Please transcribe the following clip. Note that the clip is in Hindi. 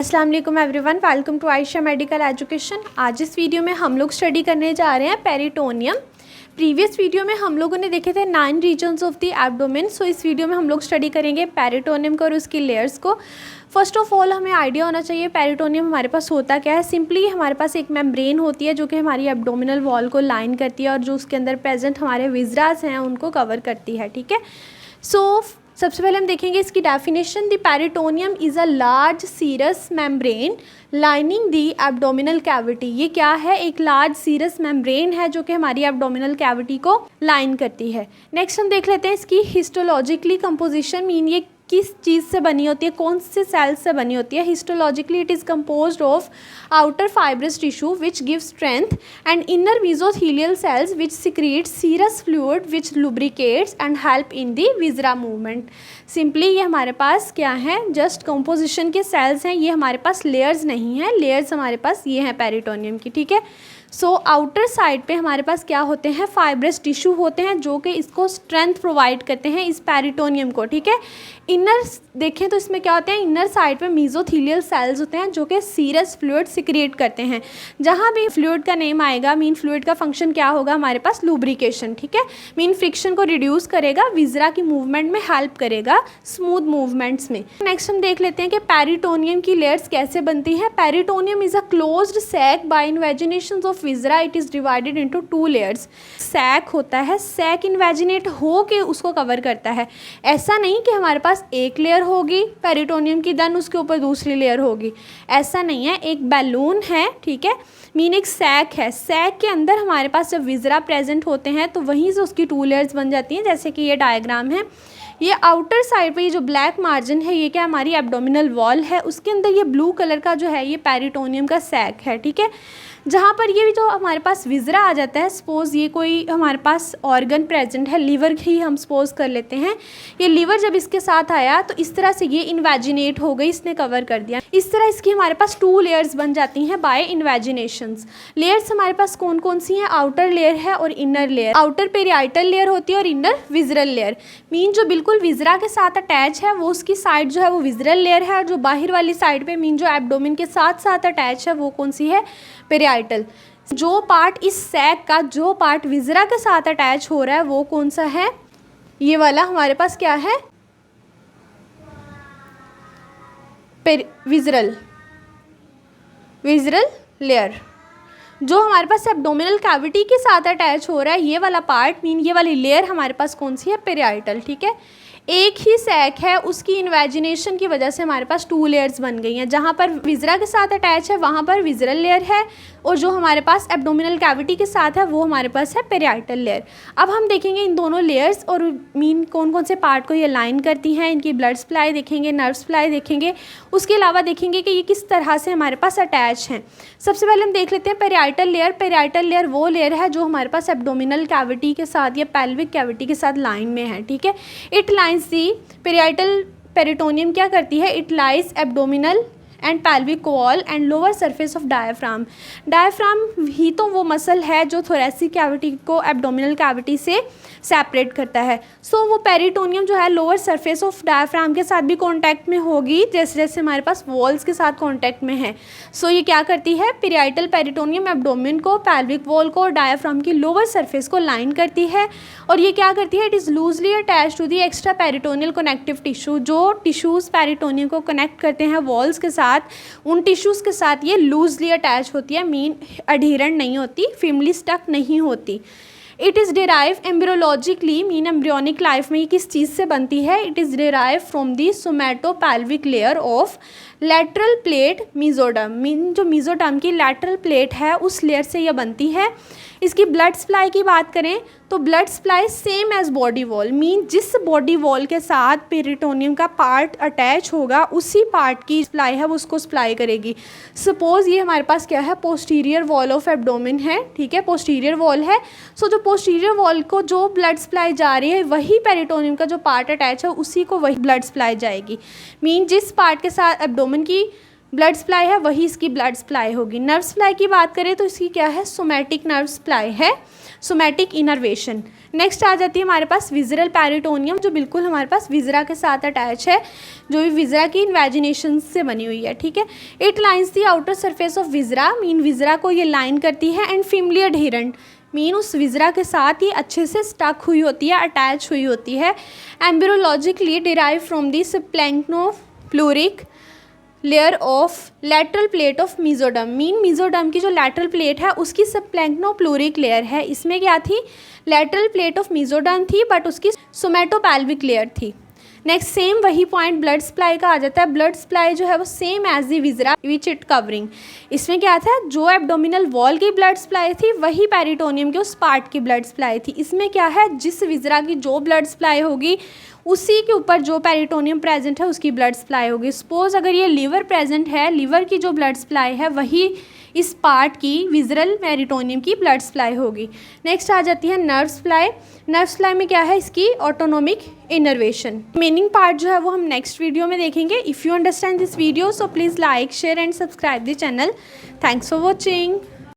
अस्सलाम वालेकुम everyone, welcome to Ayesha medical education. आज इस वीडियो में हम लोग स्टडी करने जा रहे हैं पेरिटोनियम। प्रीवियस वीडियो में हम लोगों ने देखे थे 9 रीजन्स ऑफ द एब्डोमेन। सो इस वीडियो में हम लोग स्टडी करेंगे पेरिटोनियम को और उसकी लेयर्स को। फर्स्ट ऑफ ऑल हमें आइडिया होना चाहिए पेरिटोनियम हमारे पास होता क्या है। सिंपली हमारे पास एक मेम्ब्रेन होती है जो कि हमारी एब्डोमिनल वॉल को लाइन करती है और जो उसके अंदर प्रेजेंट हमारे विजरास हैं उनको कवर करती है। ठीक है, सो सबसे पहले हम देखेंगे इसकी definition. The peritoneum is a large serous membrane lining the abdominal cavity. ये क्या है? एक लार्ज सीरस मेम्ब्रेन है जो कि हमारी एब्डोमिनल कैविटी को लाइन करती है। नेक्स्ट हम देख लेते हैं इसकी हिस्टोलॉजिकली कंपोजिशन। मीन ये किस चीज़ से बनी होती है, कौन से सेल्स से बनी होती है। Histologically it is composed of outer fibrous tissue which give strength and inner mesothelial cells which secrete serous fluid which lubricates and help in the viscera movement. Simply ये हमारे पास क्या है, जस्ट कंपोजिशन के सेल्स हैं, ये हमारे पास लेयर्स नहीं है। लेयर्स हमारे पास ये हैं पेरिटोनियम की। ठीक है, सो आउटर साइड पे हमारे पास क्या होते हैं, फाइब्रस टिश्यू होते हैं जो कि इसको स्ट्रेंथ प्रोवाइड करते हैं इस पेरिटोनियम को। ठीक है, इनर देखें तो इसमें क्या होते हैं, इनर साइड पे मेसोथेलियल सेल्स होते हैं जो कि सीरस फ्लूइड सिक्रिएट करते हैं। जहाँ भी फ्लूइड का नेम आएगा, मीन फ्लूइड का फंक्शन क्या होगा हमारे पास, लुब्रिकेशन। ठीक है, मीन फ्रिक्शन को रिड्यूस करेगा, विजरा की मूवमेंट में हेल्प करेगा, स्मूथ मूवमेंट्स में। नेक्स्ट हम देख लेते हैं कि पेरिटोनियम की लेयर्स कैसे बनती हैं। Peritoneum is a closed sac by invagination of viscera. It is divided into 2 layers. Sac होता है, सैक इन्वेजिनेट हो के उसको कवर करता है। ऐसा नहीं कि हमारे पास एक लेयर होगी पेरिटोनियम की, देन उसके ऊपर दूसरी लेयर होगी, ऐसा नहीं है। एक बैलून है, ठीक है, मीन एक सैक है। सैक के अंदर हमारे पास जब विजरा प्रेजेंट होते हैं तो वहीं से उसकी 2 लेयर्स बन जाती हैं, जैसे कि ये डायग्राम है। ये आउटर साइड पे ये जो ब्लैक मार्जिन है ये क्या हमारी एब्डोमिनल वॉल है, उसके अंदर ये ब्लू कलर का जो है ये पेरिटोनियम का सैक है। ठीक है, जहाँ पर ये जो हमारे पास विजरा आ जाता है, सपोज़ ये कोई हमारे पास ऑर्गन प्रेजेंट है, लीवर ही हम सपोज कर लेते हैं। ये लीवर जब इसके साथ आया तो इस तरह से ये इन्वेजिनेट हो गई, इसने कवर कर दिया। इस तरह इसकी हमारे पास 2 लेयर्स बन जाती हैं बाय इन्वेजिनेशंस। लेयर्स हमारे पास कौन कौन सी हैं, आउटर लेयर है और इनर लेयर। आउटर पेरियाइटल लेयर होती है और इनर विजरल लेयर। मीन जो बिल्कुल विजरा के साथ अटैच है वो उसकी साइड जो है वो विजरल लेयर है, और जो बाहर वाली साइड पे मीन जो एब्डोमेन के साथ साथ अटैच है वो कौन सी है, पेरियाइटल। जो पार्ट इस सैक का, जो पार्ट विजरा के साथ अटैच हो रहा है वो कौन सा है, ये वाला हमारे पास क्या है, विजरल लेयर। जो हमारे पास एब्डोमिनल कैविटी के साथ अटैच हो रहा है ये वाला पार्ट, मीन ये वाली लेयर हमारे पास कौन सी है, पेरियाइटल। ठीक है, एक ही सैक है, उसकी इन्वेजिनेशन की वजह से हमारे पास 2 लेयर्स बन गई हैं। जहाँ पर विजरा के साथ अटैच है वहाँ पर विजरल लेयर है, और जो हमारे पास एब्डोमिनल कैविटी के साथ है वो हमारे पास है पेरियाइटल लेयर। अब हम देखेंगे इन दोनों लेयर्स और मीन कौन कौन से पार्ट को ये लाइन करती हैं, इनकी ब्लड सप्लाई देखेंगे, नर्व सप्लाई देखेंगे, उसके अलावा देखेंगे कि ये किस तरह से हमारे पास अटैच हैं। सबसे पहले हम देख लेते हैं पेरियाइटल लेयर। पेरियाइटल लेयर वो लेयर है जो हमारे पास एब्डोमिनल कैविटी के साथ या पेल्विक कैविटी के साथ लाइन में है। ठीक है, it lines the parietal peritoneum क्या करती है, it lies abdominal and pelvic wall and lower surface of diaphragm. Diaphragm ही तो वो मसल है जो थोरेसिक कैविटी को एब्डोमिनल कैविटी से सेपरेट करता है। सो वो पेरिटोनियम जो है लोअर सरफेस ऑफ डायफ्राम के साथ भी कांटेक्ट में होगी, जैसे जैसे हमारे पास वॉल्स के साथ कांटेक्ट में है। सो ये क्या करती है, पेरियाइटल पेरिटोनियम एब्डोमेन को, पेल्विक वॉल को और डायफ्राम की लोअर सरफेस को लाइन करती है। और ये क्या करती है, it is loosely attach to the extra peritoneal connective tissue. जो टिश्यूज़ पेरिटोनियम को कनेक्ट करते हैं वॉल्स के साथ, उन टिश्यूज़ के साथ ये लूजली अटैच होती है, मीन अडीरेंट नहीं होती, फिमली स्टक नहीं होती। It is derive embryologically, mean embryonic life में ये किस चीज़ से बनती है, it is derive from the somatopleuric layer of lateral plate mesoderm. Mean जो मीजोडर्म की लैटरल प्लेट है उस लेयर से यह बनती है। इसकी ब्लड सप्लाई की बात करें तो blood supply same as body wall, mean जिस बॉडी वॉल के साथ पेरिटोनियम का पार्ट अटैच होगा उसी पार्ट की सप्लाई है वो उसको सप्लाई करेगी। सपोज ये हमारे पास क्या है, पोस्टीरियर वॉल ऑफ एब्डोमेन है। ठीक है, पोस्टीरियर वॉल है। सो जो पोस्टीरियर वॉल को जो ब्लड सप्लाई जा रही है वही पेरिटोनियम का जो पार्ट अटैच है उसी को वही ब्लड सप्लाई जाएगी। मीन जिस पार्ट के साथ एब्डोमेन की ब्लड सप्लाई है वही इसकी ब्लड सप्लाई होगी। नर्व सप्लाई की बात करें तो इसकी क्या है, सोमैटिक नर्व सप्लाई है। Somatic innervation. नेक्स्ट आ जाती है हमारे पास विजरल पेरिटोनियम, जो बिल्कुल हमारे पास विजरा के साथ अटैच है, जो भी विजरा की इन्वेजिनेशन से बनी हुई है, ठीक है। It lines the outer surface of viscera, mean viscera को ये लाइन करती है, एंड फिमली अडहेरेंट, मीन उस विजरा के साथ ही अच्छे से स्टक हुई होती है, अटैच हुई होती है। Embryologically derive from the splanchnopleuric layer of lateral plate of mesoderm, mean mesoderm की जो लैटरल प्लेट है उसकी सबप्लैंक्टोफ्लोरिक लेयर है, इसमें क्या थी, लैटरल प्लेट ऑफ मीजोडर्म थी, बट उसकी सोमैटोपेल्विक लेयर थी। नेक्स्ट सेम वही पॉइंट ब्लड सप्लाई का आ जाता है। ब्लड सप्लाई जो है वो same as the viscera which it covering, इसमें क्या था, जो एब्डोमिनल वॉल की ब्लड सप्लाई थी वही पेरिटोनियम के उस पार्ट की ब्लड सप्लाई थी। इसमें क्या है, जिस विजरा की जो ब्लड सप्लाई होगी उसी के ऊपर जो पेरिटोनियम प्रेजेंट है उसकी ब्लड सप्लाई होगी। सपोज अगर ये लीवर प्रेजेंट है, लीवर की जो ब्लड सप्लाई है वही इस पार्ट की विजरल पेरिटोनियम की ब्लड सप्लाई होगी। नेक्स्ट आ जाती है नर्व सप्लाई। नर्व सप्लाई में क्या है, इसकी ऑटोनोमिक इनर्वेशन। मीनिंग पार्ट जो है वो हम नेक्स्ट वीडियो में देखेंगे। If you understand this video so please like share and subscribe the channel. Thanks for watching.